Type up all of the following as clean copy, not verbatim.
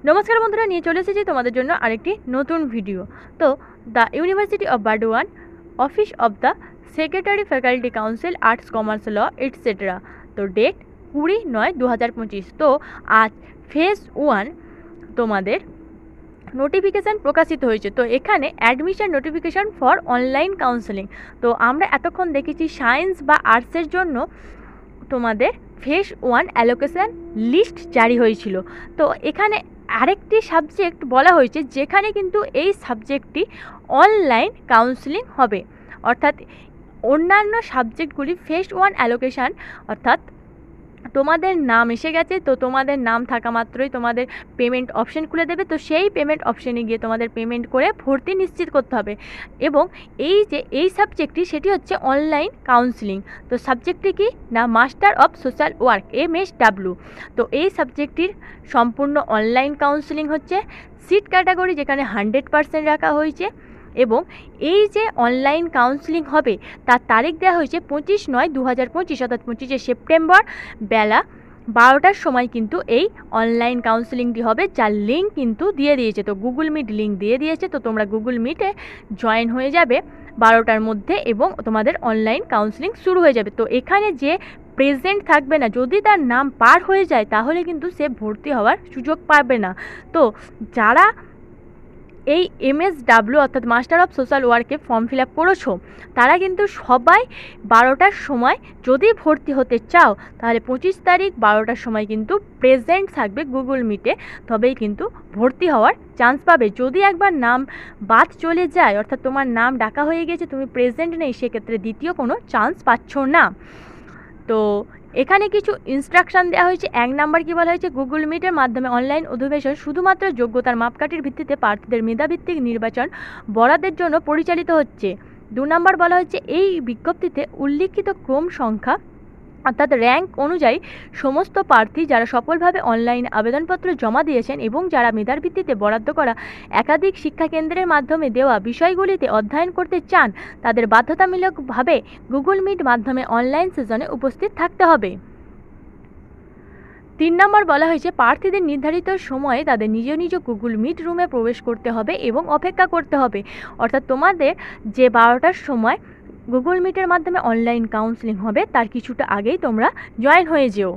নমস্কার বন্ধুরা, নিয়ে চলে এসেছি তোমাদের জন্য আরেকটি নতুন ভিডিও। তো the university of Burdwan, office of the secretary faculty council, arts commerce law etcetera. তো ডেট 20/9/2025। তো আজ ফেজ 1 তোমাদের নোটিফিকেশান প্রকাশিত হয়েছে। তো এখানে admission notification for online counselling. তো আমরা এতক্ষণ দেখেছি সায়েন্স বা আর্টসের জন্য তোমাদের ফেজ 1 অ্যালোকেশন লিস্ট জারি হয়েছিল। তো এখানে আরেকটি সাবজেক্ট বলা হয়েছে যেখানে কিন্তু এই সাবজেক্টটি অনলাইন কাউন্সেলিং হবে, অর্থাৎ অন্যান্য সাবজেক্টগুলি ফেজ 1 অ্যালোকেশান, অর্থাৎ তোমাদের নাম এসে গেছে, তো তোমাদের নাম থাকা মাত্রই তোমাদের পেমেন্ট অপশন খুলে দেবে। তো সেই পেমেন্ট অপশানে গিয়ে তোমাদের পেমেন্ট করে ভর্তি নিশ্চিত করতে হবে। এবং এই সাবজেক্টটি সেটি হচ্ছে অনলাইন কাউন্সেলিং। তো সাবজেক্টটি কি না, master of social work, MSW। তো এই সাবজেক্টটির সম্পূর্ণ অনলাইন কাউন্সেলিং হচ্ছে। সিট ক্যাটাগরি যেখানে 100% রাখা হয়েছে, এবং এই যে অনলাইন কাউন্সেলিং হবে তার তারিখ দেওয়া হয়েছে 25/9/2025, অর্থাৎ 25শে সেপ্টেম্বর বেলা 12টার সময় কিন্তু এই অনলাইন কাউন্সেলিংটি হবে, যার লিঙ্ক কিন্তু দিয়ে দিয়েছে। তো গুগল মিট লিঙ্ক দিয়ে দিয়েছে, তো তোমরা গুগল মিটে জয়েন হয়ে যাবে 12টার মধ্যে এবং তোমাদের অনলাইন কাউন্সেলিং শুরু হয়ে যাবে। তো এখানে যে প্রেজেন্ট থাকবে না, যদি তার নাম পার হয়ে যায় তাহলে কিন্তু সে ভর্তি হওয়ার সুযোগ পাবে না। তো যারা এই MSW অর্থাৎ মাস্টার অফ সোশ্যাল ওয়ার্কে ফর্ম ফিল আপ করেছো, তারা কিন্তু সবাই 12টার সময় যদি ভর্তি হতে চাও তাহলে 25 তারিখ 12টার সময় কিন্তু প্রেজেন্ট থাকবে গুগল মিটে, তবেই কিন্তু ভর্তি হওয়ার চান্স পাবে। যদি একবার নাম বাদ চলে যায়, অর্থাৎ তোমার নাম ডাকা হয়ে গেছে, তুমি প্রেজেন্ট নেই, সেক্ষেত্রে দ্বিতীয় কোনো চান্স পাচ্ছ না। তো এখানে কিছু ইনস্ট্রাকশান দেওয়া হয়েছে। 1 নাম্বার কী বলা হয়েছে, গুগল মিটের মাধ্যমে অনলাইন অধিবেশন শুধুমাত্র যোগ্যতার মাপকাঠির ভিত্তিতে প্রার্থীদের মেধাভিত্তিক নির্বাচন বরাদ্দের জন্য পরিচালিত হচ্ছে। 2 নাম্বার বলা হচ্ছে, এই বিজ্ঞপ্তিতে উল্লিখিত ক্রম সংখ্যা অর্থাৎ র্যাঙ্ক অনুযায়ী সমস্ত প্রার্থী যারা সফলভাবে অনলাইন আবেদনপত্র জমা দিয়েছেন এবং যারা মেধার ভিত্তিতে বরাদ্দ করা একাধিক শিক্ষাকেন্দ্রের মাধ্যমে দেওয়া বিষয়গুলিতে অধ্যয়ন করতে চান, তাদের বাধ্যতামূলকভাবে গুগল মিট মাধ্যমে অনলাইন সেশনে উপস্থিত থাকতে হবে। 3 নম্বর বলা হয়েছে, প্রার্থীদের নির্ধারিত সময়ে তাদের নিজ নিজ গুগল মিট রুমে প্রবেশ করতে হবে এবং অপেক্ষা করতে হবে, অর্থাৎ তোমাদের যে 12টার সময় গুগল মিটের মাধ্যমে অনলাইন কাউন্সেলিং হবে তার কিছুটা আগেই তোমরা জয়েন হয়ে যেও।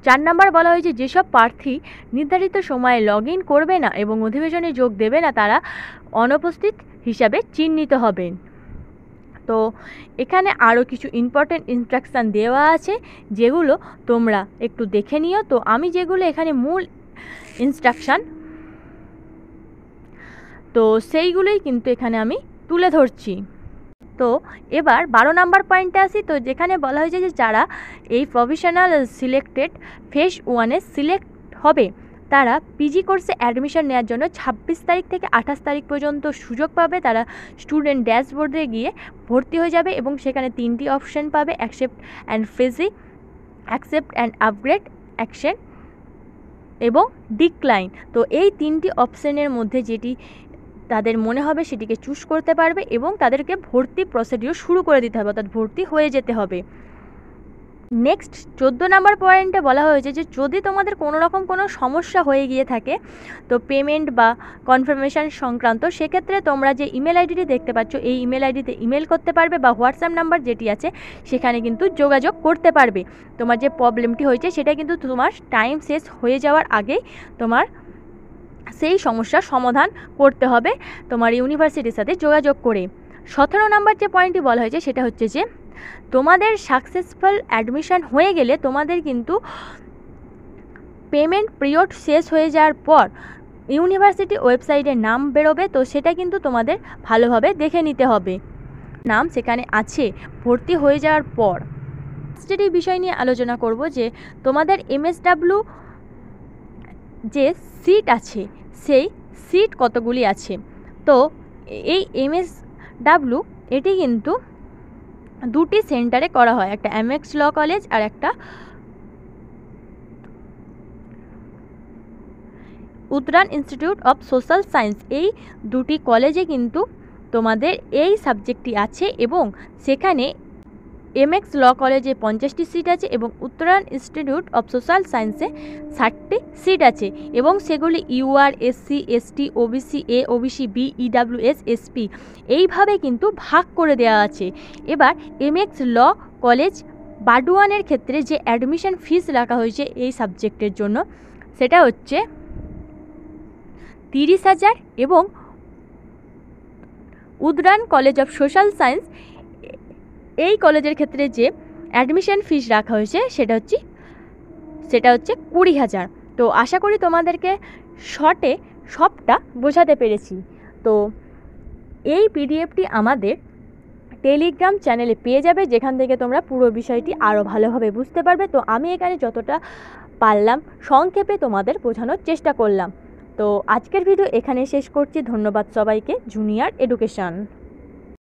4 নম্বর বলা হয়েছে, যেসব প্রার্থী নির্ধারিত সময়ে লগ ইন করবে না এবং অধিবেশনে যোগ দেবে না তারা অনুপস্থিত হিসাবে চিহ্নিত হবেন। তো এখানে আরও কিছু ইম্পর্টেন্ট ইনস্ট্রাকশান দেওয়া আছে যেগুলো তোমরা একটু দেখে নিও। তো আমি যেগুলো এখানে মূল ইনস্ট্রাকশান, তো সেইগুলোই কিন্তু এখানে আমি তুলে ধরছি। তো এবার 12 নম্বর পয়েন্টে আসি। তো যেখানে বলা হয়েছে যে যারা এই প্রফেশনাল সিলেক্টেড ফেজ 1-এ সিলেক্ট হবে তারা পিজি কোর্সে অ্যাডমিশন নেওয়ার জন্য 26 তারিখ থেকে 28 তারিখ পর্যন্ত সুযোগ পাবে। তারা স্টুডেন্ট ড্যাশবোর্ডে গিয়ে ভর্তি হয়ে যাবে এবং সেখানে 3টি অপশন পাবে, accept and ফ্রিজি, accept and upgrade action এবং ডিক্লাইন। তো এই 3টি অপশনের মধ্যে যেটি তাদের মনে হবে সেটিকে চুজ করতে পারবে এবং তাদেরকে ভর্তি প্রসিডিওর শুরু করে দিতে হবে, অর্থাৎ ভর্তি হয়ে যেতে হবে। নেক্সট 14 নম্বর পয়েন্টে বলা হয়েছে যে যদি তোমাদের কোনো রকম কোনো সমস্যা হয়ে গিয়ে থাকে তো পেমেন্ট বা কনফার্মেশন সংক্রান্ত, সেক্ষেত্রে তোমরা যে ইমেল আইডিটি দেখতে পাচ্ছ এই ইমেল আইডিতে ইমেল করতে পারবে বা হোয়াটসঅ্যাপ নাম্বার যেটি আছে সেখানে কিন্তু যোগাযোগ করতে পারবে। তোমার যে প্রবলেমটি হয়েছে সেটা কিন্তু তোমার টাইম শেষ হয়ে যাওয়ার আগেই তোমার সেই সমস্যার সমাধান করতে হবে তোমার ইউনিভার্সিটির সাথে যোগাযোগ করে। 17 নম্বর যে পয়েন্টটি বলা হয়েছে সেটা হচ্ছে যে তোমাদের সাকসেসফুল অ্যাডমিশন হয়ে গেলে তোমাদের কিন্তু পেমেন্ট পিরিয়ড শেষ হয়ে যাওয়ার পর ইউনিভার্সিটি ওয়েবসাইটে নাম বেরোবে, তো সেটা কিন্তু তোমাদের ভালোভাবে দেখে নিতে হবে নাম সেখানে আছে ভর্তি হয়ে যাওয়ার পর। যেটি বিষয় নিয়ে আলোচনা করব যে তোমাদের MSW যে সিট আছে সেই সিট কতগুলি আছে। তো এই MSW এটি কিন্তু 2টি সেন্টারে করা হয়, একটা MX ল কলেজ আর একটা উত্তরান ইনস্টিটিউট অফ সোশ্যাল সায়েন্স। এই 2টি কলেজে কিন্তু তোমাদের এই সাবজেক্টটি আছে এবং সেখানে এমএক্স ল কলেজে 50টি সিট আছে এবং উত্তরায়ণ ইনস্টিটিউট অফ সোশ্যাল সায়েন্সে 60টি সিট আছে এবং সেগুলি ইউআর, এসসি, এসটি, ওবিসি, এ, ওবিসি, বি, ইডাব্লিউএস, এসপি এইভাবে কিন্তু ভাগ করে দেওয়া আছে। এবার এমএক্স ল কলেজ বাডুয়ানের ক্ষেত্রে যে অ্যাডমিশন ফিস রাখা হয়েছে এই সাবজেক্টের জন্য সেটা হচ্ছে 30,000 এবং উত্তরায়ণ কলেজ অফ সোশ্যাল সায়েন্স এই কলেজের ক্ষেত্রে যে অ্যাডমিশন ফিস রাখা হয়েছে সেটা হচ্ছে 20,000। তো আশা করি তোমাদেরকে শর্টে সবটা বোঝাতে পেরেছি। তো এই পিডিএফটি আমাদের টেলিগ্রাম চ্যানেলে পেয়ে যাবে, যেখান থেকে তোমরা পুরো বিষয়টি আরও ভালোভাবে বুঝতে পারবে। তো আমি এখানে যতটা পারলাম সংক্ষেপে তোমাদের বোঝানোর চেষ্টা করলাম। তো আজকের ভিডিও এখানে শেষ করছি। ধন্যবাদ সবাইকে। Junior education.